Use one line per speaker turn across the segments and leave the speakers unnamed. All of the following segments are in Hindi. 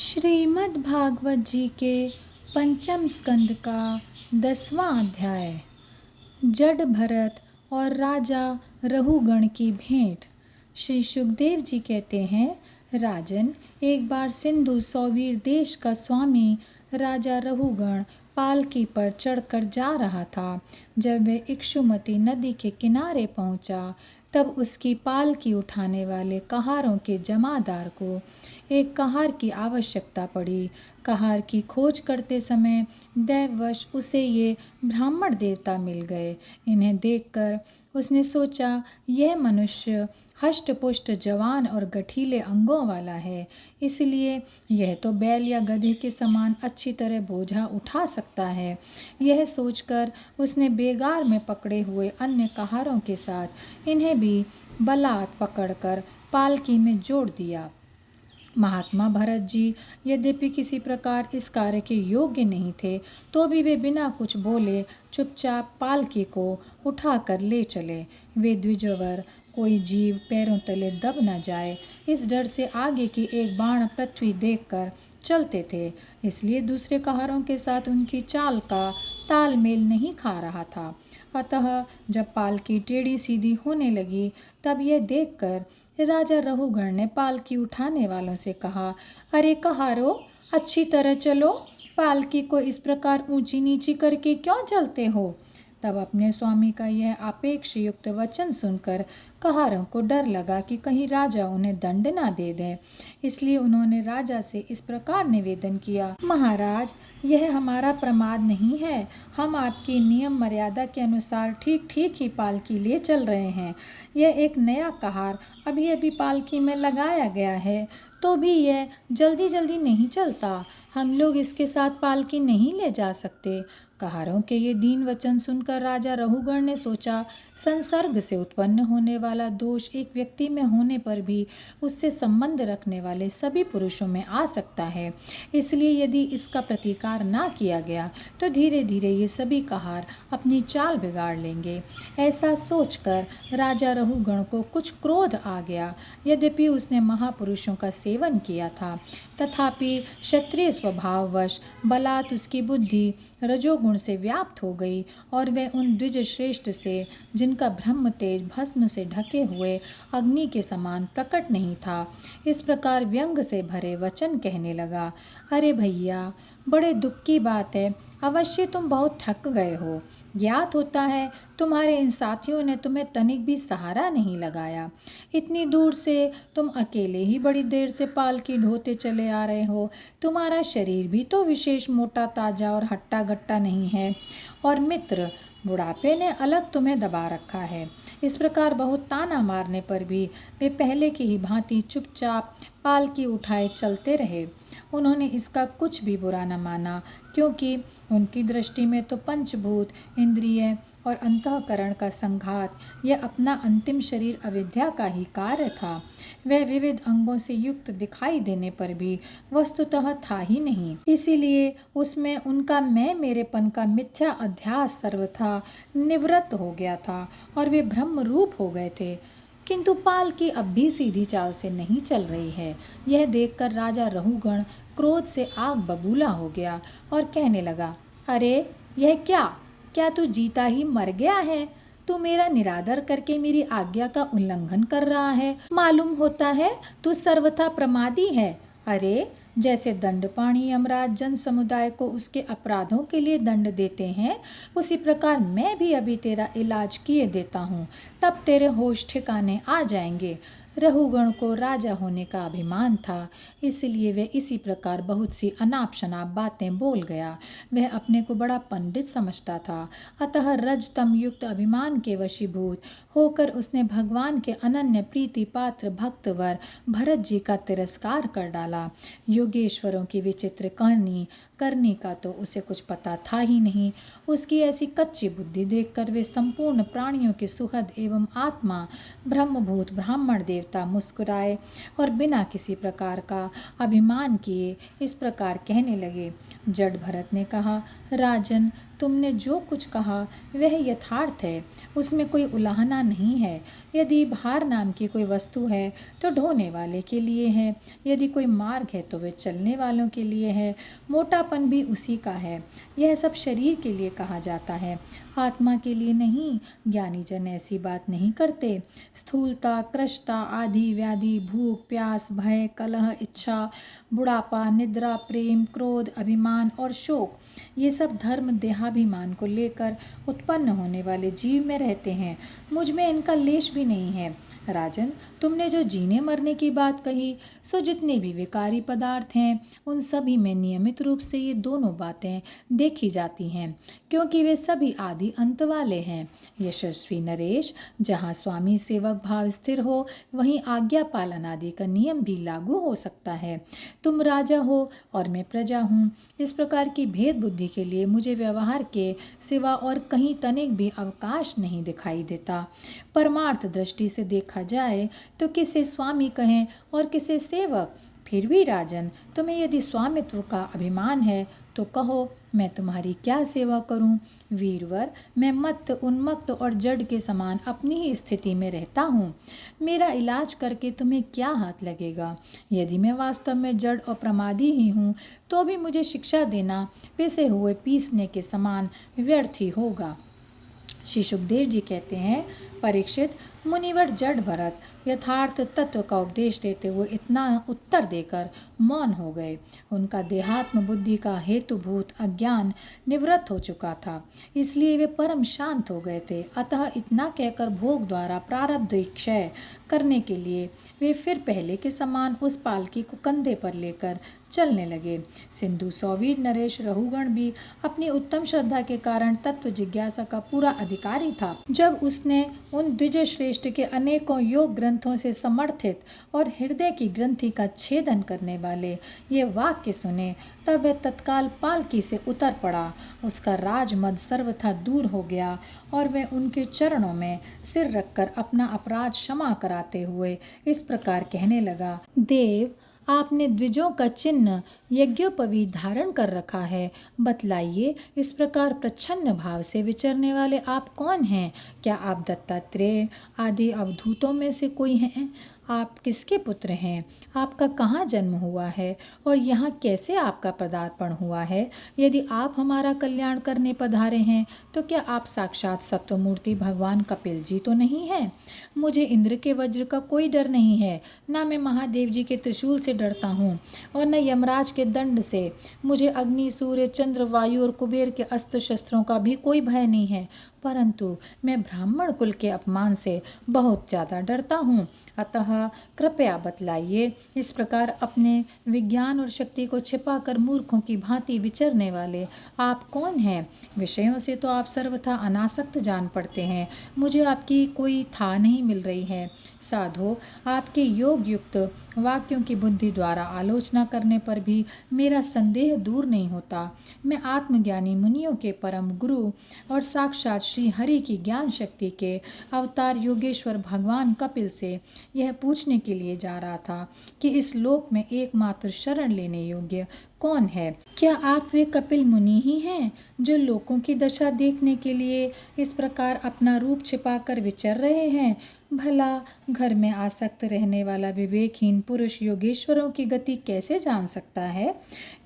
श्रीमद् भागवत जी के पंचम स्कंद का 10वां अध्याय। जड भरत और राजा रहुगण की भेंट। श्री सुखदेव जी कहते हैं, राजन, एक बार सिंधु सौवीर देश का स्वामी राजा रहुगण पालकी पर चढ़कर जा रहा था। जब वह इक्षुमती नदी के किनारे पहुंचा, तब उसकी पालकी उठाने वाले कहारों के जमादार को एक कहार की आवश्यकता पड़ी। कहार की खोज करते समय दैववश उसे ये ब्राह्मण देवता मिल गए। इन्हें देखकर उसने सोचा, यह मनुष्य हष्ट-पुष्ट, जवान और गठीले अंगों वाला है, इसलिए यह तो बैल या गधे के समान अच्छी तरह बोझा उठा सकता है। यह सोचकर उसने बेगार में पकड़े हुए अन्य कहारों के साथ इन्हें भी बलात् पकड़कर पालकी में जोड़ दिया। महात्मा भरत जी यद्यपि किसी प्रकार इस कार्य के योग्य नहीं थे, तो भी वे बिना कुछ बोले चुपचाप पालकी को उठाकर ले चले। वे द्विजवर कोई जीव पैरों तले दब न जाए, इस डर से आगे की एक बाण पृथ्वी देखकर चलते थे, इसलिए दूसरे कहारों के साथ उनकी चाल का तालमेल नहीं खा रहा था। अतः जब पालकी टेढ़ी सीधी होने लगी, तब यह देखकर राजा रहुगण ने पालकी उठाने वालों से कहा, अरे कहारो, अच्छी तरह चलो, पालकी को इस प्रकार ऊंची नीची करके क्यों चलते हो। तब अपने स्वामी का यह आपेक्ष युक्त वचन सुनकर कहारों को डर लगा कि कहीं राजा उन्हें दंड ना दे दें, इसलिए उन्होंने राजा से इस प्रकार निवेदन किया, महाराज, यह हमारा प्रमाद नहीं है। हम आपकी नियम मर्यादा के अनुसार ठीक ठीक ही पालकी ले चल रहे हैं। यह एक नया कहार अभी अभी पालकी में लगाया गया है, तो भी यह जल्दी जल्दी नहीं चलता। हम लोग इसके साथ पालकी नहीं ले जा सकते। कहारों के ये दीन वचन सुनकर राजा रहुगण ने सोचा, संसर्ग से उत्पन्न होने वाला दोष एक व्यक्ति में होने पर भी उससे संबंध रखने वाले सभी पुरुषों में आ सकता है, इसलिए यदि इसका प्रतिकार ना किया गया तो धीरे धीरे ये सभी कहार अपनी चाल बिगाड़ लेंगे। ऐसा सोचकर राजा रहुगण को कुछ क्रोध आ गया। यद्यपि उसने महापुरुषों का सेवन किया था, तथापि क्षत्रिय स्वभाववश बलात् उसकी बुद्धि रजोगुण से व्याप्त हो गई और वह उन द्विज श्रेष्ठ से, जिनका ब्रह्म तेज भस्म से ढके हुए अग्नि के समान प्रकट नहीं था, इस प्रकार व्यंग से भरे वचन कहने लगा, अरे भैया, बड़े दुख की बात है, अवश्य तुम बहुत थक गए हो। ज्ञात होता है तुम्हारे इन साथियों ने तुम्हें तनिक भी सहारा नहीं लगाया। इतनी दूर से तुम अकेले ही बड़ी देर से पालकी ढोते चले आ रहे हो। तुम्हारा शरीर भी तो विशेष मोटा ताजा और हट्टा गट्टा नहीं है, और मित्र बुढ़ापे ने अलग तुम्हें दबा रखा है। इस प्रकार बहुत ताना मारने पर भी वे पहले की ही भांति चुपचाप पालकी उठाए चलते रहे। उन्होंने इसका कुछ भी बुरा न माना, क्योंकि उनकी दृष्टि में तो पंचभूत, इंद्रिय और अंतःकरण का संघात, यह अपना अंतिम शरीर अविद्या का ही कार्य था। वह विविध अंगों से युक्त दिखाई देने पर भी वस्तुतः था ही नहीं, इसीलिए उसमें उनका मैं मेरेपन का मिथ्या अध्यास सर्वथा निवृत्त हो गया था और वे ब्रह्म रूप हो गए थे। किंतु पालकी अब भी सीधी चाल से नहीं चल रही है। यह देखकर राजा रहुगण क्रोध से आग बबूला हो गया और कहने लगा, अरे यह क्या तू जीता ही मर गया है। तू मेरा निरादर करके मेरी आज्ञा का उल्लंघन कर रहा है। मालूम होता है तू सर्वथा प्रमादी है। अरे जैसे दंडपाणी यमराज जन समुदाय को उसके अपराधों के लिए दंड देते हैं, उसी प्रकार मैं भी अभी तेरा इलाज किए देता हूँ, तब तेरे होश ठिकाने आ जाएंगे। रहुगण को राजा होने का अभिमान था, इसलिए वह इसी प्रकार बहुत सी अनाप शनाप बातें बोल गया। वह अपने को बड़ा पंडित समझता था, अतः रजतम युक्त अभिमान के वशीभूत होकर उसने भगवान के अनन्य प्रीति पात्र भक्तवर भरत जी का तिरस्कार कर डाला। योगेश्वरों की विचित्र करनी का तो उसे कुछ पता था ही नहीं। उसकी ऐसी कच्ची बुद्धि देखकर वे संपूर्ण प्राणियों के सुहद एवं आत्मा ब्रह्मभूत ब्राह्मण देवता मुस्कुराए और बिना किसी प्रकार का अभिमान किए इस प्रकार कहने लगे। जड भरत ने कहा, राजन, तुमने जो कुछ कहा वह यथार्थ है, उसमें कोई उलाहना नहीं है। यदि भार नाम की कोई वस्तु है तो ढोने वाले के लिए है, यदि कोई मार्ग है तो वे चलने वालों के लिए है। मोटापन भी उसी का है। यह सब शरीर के लिए कहा जाता है, आत्मा के लिए नहीं। ज्ञानी जन ऐसी बात नहीं करते। स्थूलता, कृशता, आदि, व्याधि, भूख, प्यास, भय, कलह, इच्छा, बुढ़ापा, निद्रा, प्रेम, क्रोध, अभिमान और शोक, ये सब धर्म देहाभिमान को लेकर उत्पन्न होने वाले जीव में रहते हैं। मुझ में इनका लेश भी नहीं है। राजन, तुमने जो जीने मरने की बात कही, सो जितने भी विकारी पदार्थ हैं उन सभी में नियमित रूप से ये दोनों बातें देखी जाती हैं, क्योंकि वे सभी आदि अंत वाले हैं। यशस्वी नरेश, जहाँ स्वामी सेवक भाव स्थिर हो वहीं आज्ञा पालन आदि का नियम भी लागू हो सकता है। तुम राजा हो और मैं प्रजा हूँ। इस प्रकार की भेद बुद्धि के लिए मुझे व्यवहार के सिवा और कहीं तनिक भी अवकाश नहीं दिखाई देता। परमार्थ दृष्टि से देखा जाए तो किसे स्वामी कहें और किसे सेवक। फिर भी राजन, तुम्हें यदि स्वामित्व का अभिमान है तो कहो, मैं तुम्हारी क्या सेवा करूं? वीरवर, मैं मत्त, उन्मत्त और जड़ के समान अपनी ही स्थिति में रहता हूँ। मेरा इलाज करके तुम्हें क्या हाथ लगेगा? यदि मैं वास्तव में जड़ और प्रमादी ही हूँ तो भी मुझे शिक्षा देना पिसे हुए पीसने के समान व्यर्थ ही होगा। श्री सुखदेव जी कहते हैं, परीक्षित, मुनिवर जड़ भरत यथार्थ तत्व का उपदेश देते हुए इतना उत्तर देकर मौन हो गए। उनका देहात्म बुद्धि का हेतुभूत अज्ञान निवृत्त हो चुका था, इसलिए वे परम शांत हो गए थे। अतः इतना कहकर भोग द्वारा प्रारब्ध क्षय करने के लिए वे फिर पहले के समान उस पालकी को कंधे पर लेकर चलने लगे। सिंधु सौवीर नरेश रहुगण भी अपनी उत्तम श्रद्धा के कारण तत्व जिज्ञासा का पूरा अधिकारी था। जब उसने उन द्विज श्रेष्ठ के अनेकों योग ग्रंथों से समर्थित और हृदय की ग्रंथि का छेदन करने वाले ये वाक्य सुने, तब वह तत्काल पालकी से उतर पड़ा। उसका राजमद सर्वथा दूर हो गया और वह उनके चरणों में सिर रखकर अपना अपराध क्षमा कराते हुए इस प्रकार कहने लगा, देव, आपने द्विजों का चिन्ह यज्ञोपवीत धारण कर रखा है। बतलाइए, इस प्रकार प्रच्छन्न भाव से विचरने वाले आप कौन हैं? क्या आप दत्तात्रेय आदि अवधूतों में से कोई हैं? आप किसके पुत्र हैं? आपका कहाँ जन्म हुआ है और यहाँ कैसे आपका पदार्पण हुआ है? यदि आप हमारा कल्याण करने पधारे हैं तो क्या आप साक्षात सत्वमूर्ति भगवान कपिल जी तो नहीं हैं? मुझे इंद्र के वज्र का कोई डर नहीं है, ना मैं महादेव जी के त्रिशूल से डरता हूँ और न यमराज के दंड से। मुझे अग्नि, सूर्य, चंद्र, वायु और कुबेर के अस्त्र शस्त्रों का भी कोई भय नहीं है, परंतु मैं ब्राह्मण कुल के अपमान से बहुत ज़्यादा डरता हूँ। अतः कृपया बतलाइए, इस प्रकार अपने विज्ञान और शक्ति को छिपाकर मूर्खों की भांति विचरने वाले आप कौन हैं? विषयों से तो आप सर्वथा अनासक्त जान पड़ते हैं, मुझे आपकी कोई था नहीं मिल रही है। साधो, आपके योग युक्त वाक्यों की बुद्धि द्वारा आलोचना करने पर भी मेरा संदेह दूर नहीं होता। मैं आत्मज्ञानी मुनियों के परम गुरु और साक्षात श्री हरि की ज्ञान शक्ति के अवतार योगेश्वर भगवान कपिल से यह पूछने के लिए जा रहा था कि इस लोक में एकमात्र शरण लेने योग्य कौन है? क्या आप वे कपिल मुनि ही हैं जो लोगों की दशा देखने के लिए इस प्रकार अपना रूप छिपाकर विचर रहे हैं? भला घर में आसक्त रहने वाला विवेकहीन पुरुष योगेश्वरों की गति कैसे जान सकता है?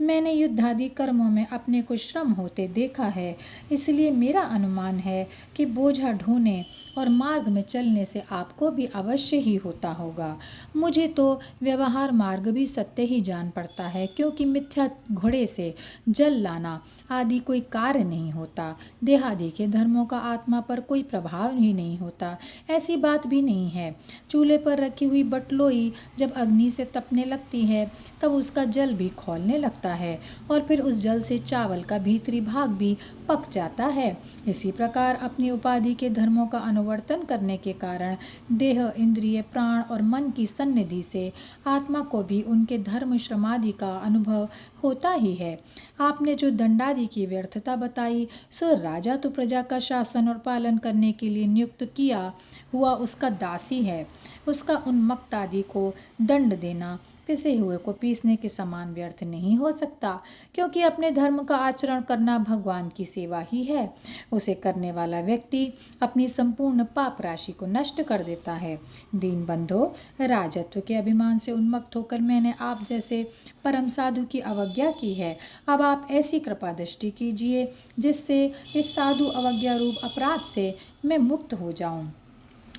मैंने युद्धादि कर्मों में अपने को श्रम होते देखा है, इसलिए मेरा अनुमान है कि बोझा ढोने और मार्ग में चलने से आपको भी अवश्य ही होता होगा। मुझे तो व्यवहार मार्ग भी सत्य ही जान पड़ता है, क्योंकि मिथ्या घोड़े से जल लाना आदि कोई कार्य नहीं होता। देहादि के धर्मों का आत्मा पर कोई प्रभाव ही नहीं होता, ऐसी बात भी नहीं है। चूल्हे पर रखी हुई बटलोई जब अग्नि से तपने लगती है तब उसका जल भी खौलने लगता है और फिर उस जल से चावल का भीतरी भाग भी पक जाता है। इसी प्रकार अपनी उपाधि के धर्मों का अनुवर्तन करने के कारण देह, इंद्रिय, प्राण और मन की सन्निधि से आत्मा को भी उनके धर्म श्रमादि का अनुभव होता ही है। आपने जो दंडादि की व्यर्थता बताई, सो राजा तो प्रजा का शासन और पालन करने के लिए नियुक्त किया हुआ उसका उसका दासी है, उसका उन्मत्त आदि को दंड देना पिसे हुए को पीसने के समान व्यर्थ नहीं हो सकता, क्योंकि अपने धर्म का आचरण करना भगवान की सेवा ही है। उसे करने वाला व्यक्ति अपनी संपूर्ण पाप राशि को नष्ट कर देता है। दीन बंधो, राजत्व के अभिमान से उन्मत्त होकर मैंने आप जैसे परम साधु की अवज्ञा की है। अब आप ऐसी कृपा दृष्टि कीजिए जिससे इस साधु अवज्ञा रूप अपराध से मैं मुक्त हो जाऊं।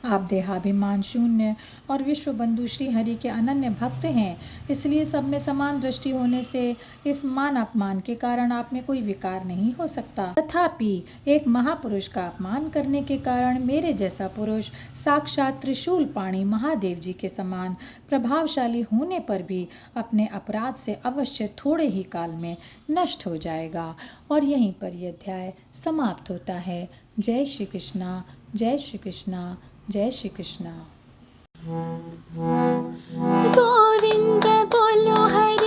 आप देहाभिमान शून्य और विश्व बंधु श्री हरि के अनन्य भक्त हैं, इसलिए सब में समान दृष्टि होने से इस मान अपमान के कारण आप में कोई विकार नहीं हो सकता। तथापि एक महापुरुष का अपमान करने के कारण मेरे जैसा पुरुष साक्षात त्रिशूल पाणी महादेव जी के समान प्रभावशाली होने पर भी अपने अपराध से अवश्य थोड़े ही काल में नष्ट हो जाएगा। और यहीं पर यह अध्याय समाप्त होता है। जय श्री कृष्णा, जय श्री कृष्णा, जय श्री कृष्णा।
गोविंद बोलो हरि।